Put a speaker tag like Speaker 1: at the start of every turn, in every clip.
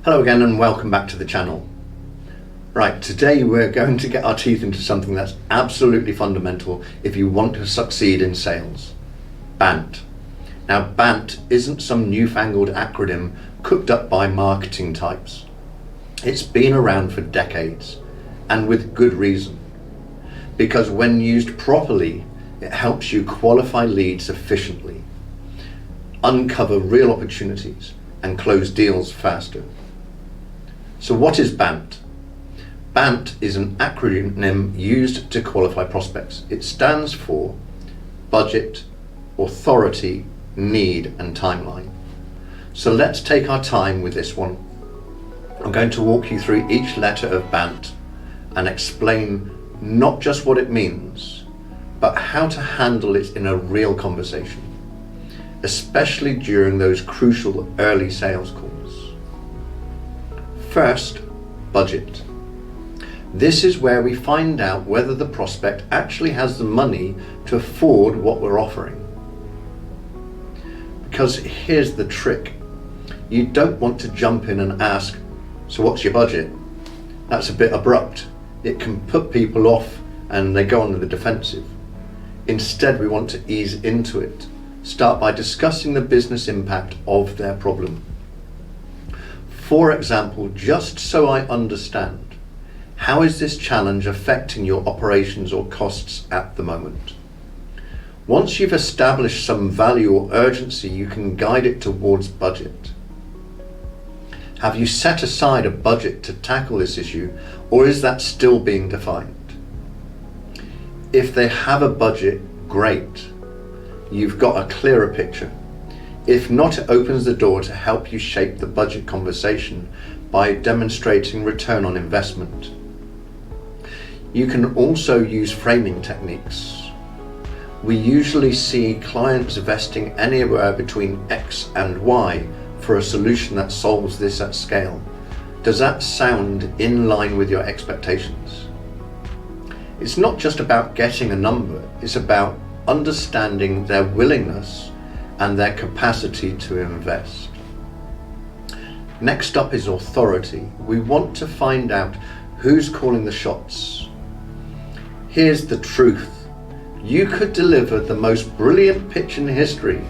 Speaker 1: Hello again and welcome back to the channel. Right, today we're going to get our teeth into something that's absolutely fundamental if you want to succeed in sales. BANT. Now BANT isn't some newfangled acronym cooked up by marketing types. It's been around for decades and with good reason. Because when used properly, it helps you qualify leads efficiently, uncover real opportunities and close deals faster. So what is BANT? BANT is an acronym used to qualify prospects. It stands for budget, authority, need and timeline. So let's take our time with this one. I'm going to walk you through each letter of BANT and explain not just what it means, but how to handle it in a real conversation, especially during those crucial early sales calls. First, budget. This is where we find out whether the prospect actually has the money to afford what we're offering. Because here's the trick. You don't want to jump in and ask, so what's your budget? That's a bit abrupt. It can put people off and they go on the defensive. Instead, we want to ease into it. Start by discussing the business impact of their problem. For example, just so I understand, how is this challenge affecting your operations or costs at the moment? Once you've established some value or urgency, you can guide it towards budget. Have you set aside a budget to tackle this issue, or is that still being defined? If they have a budget, great. You've got a clearer picture. If not, it opens the door to help you shape the budget conversation by demonstrating return on investment. You can also use framing techniques. We usually see clients investing anywhere between X and Y for a solution that solves this at scale. Does that sound in line with your expectations? It's not just about getting a number, it's about understanding their willingness and their capacity to invest. Next up is authority. We want to find out who's calling the shots. Here's the truth. You could deliver the most brilliant pitch in history,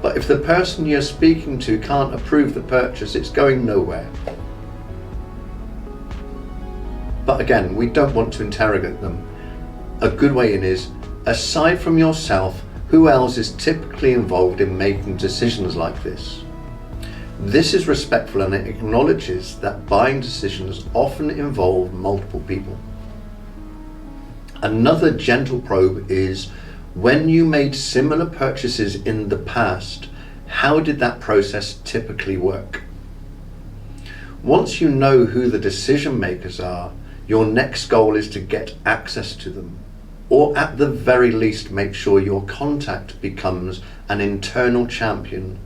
Speaker 1: but if the person you're speaking to can't approve the purchase, it's going nowhere. But again, we don't want to interrogate them. A good way in is, aside from yourself, who else is typically involved in making decisions like this? This is respectful and it acknowledges that buying decisions often involve multiple people. Another gentle probe is, when you made similar purchases in the past, how did that process typically work? Once you know who the decision makers are, your next goal is to get access to them, or at the very least make sure your contact becomes an internal champion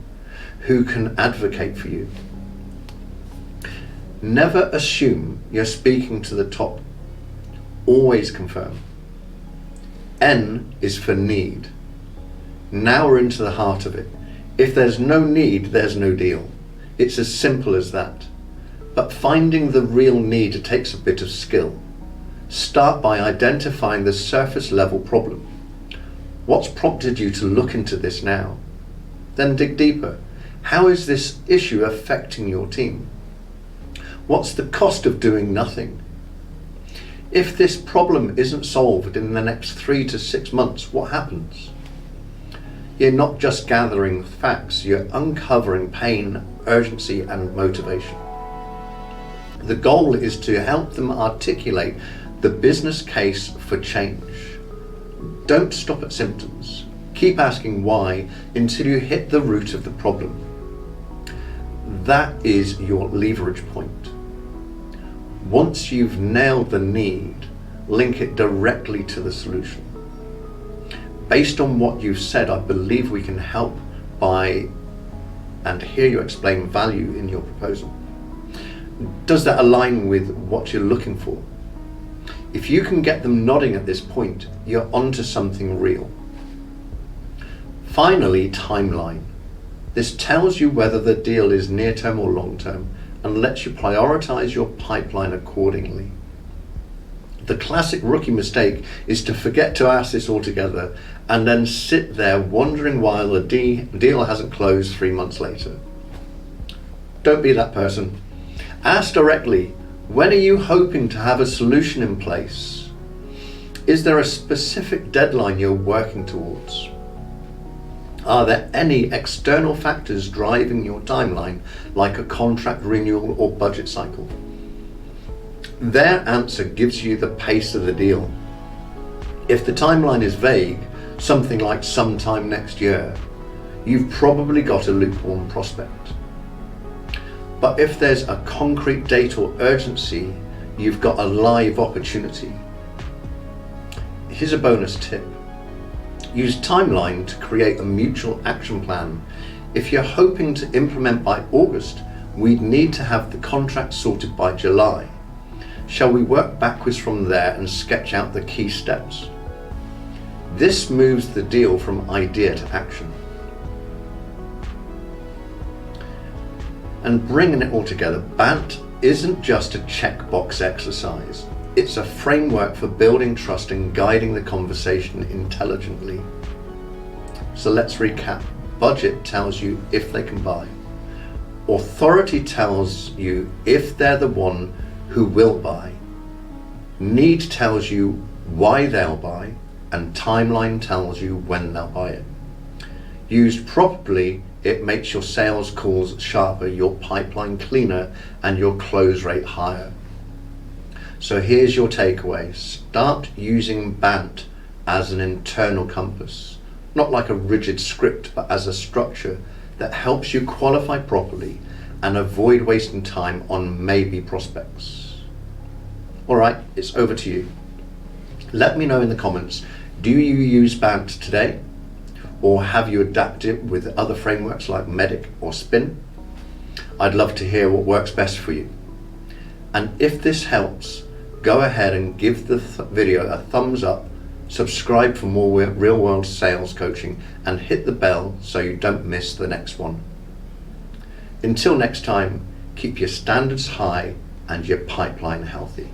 Speaker 1: who can advocate for you. Never assume you're speaking to the top. Always confirm. N is for need. Now we're into the heart of it. If there's no need, there's no deal. It's as simple as that. But finding the real need takes a bit of skill. Start by identifying the surface level problem. What's prompted you to look into this now? Then dig deeper. How is this issue affecting your team? What's the cost of doing nothing? If this problem isn't solved in the next 3 to 6 months, what happens? You're not just gathering facts, you're uncovering pain, urgency and motivation. The goal is to help them articulate the business case for change. Don't stop at symptoms. Keep asking why until you hit the root of the problem. That is your leverage point. Once you've nailed the need, link it directly to the solution. Based on what you've said, I believe we can help by and hear you explain value in your proposal. Does that align with what you're looking for? If you can get them nodding at this point, you're onto something real. Finally, timeline. This tells you whether the deal is near-term or long-term and lets you prioritize your pipeline accordingly. The classic rookie mistake is to forget to ask this altogether and then sit there wondering why the deal hasn't closed 3 months later. Don't be that person. Ask directly, when are you hoping to have a solution in place? Is there a specific deadline you're working towards? Are there any external factors driving your timeline, like a contract renewal or budget cycle? Their answer gives you the pace of the deal. If the timeline is vague, something like sometime next year, you've probably got a lukewarm prospect. But if there's a concrete date or urgency, you've got a live opportunity. Here's a bonus tip. Use timeline to create a mutual action plan. If you're hoping to implement by August, we'd need to have the contract sorted by July. Shall we work backwards from there and sketch out the key steps? This moves the deal from idea to action. And bringing it all together, BANT isn't just a checkbox exercise. It's a framework for building trust and guiding the conversation intelligently. So let's recap. Budget tells you if they can buy. Authority tells you if they're the one who will buy. Need tells you why they'll buy, and timeline tells you when they'll buy it. Used properly, it makes your sales calls sharper, your pipeline cleaner, and your close rate higher. So here's your takeaway. Start using BANT as an internal compass, not like a rigid script, but as a structure that helps you qualify properly and avoid wasting time on maybe prospects. All right, it's over to you. Let me know in the comments, do you use BANT today? Or have you adapted it with other frameworks like MEDDIC or SPIN? I'd love to hear what works best for you. And if this helps, go ahead and give the video a thumbs up, subscribe for more real-world sales coaching, and hit the bell so you don't miss the next one. Until next time, keep your standards high and your pipeline healthy.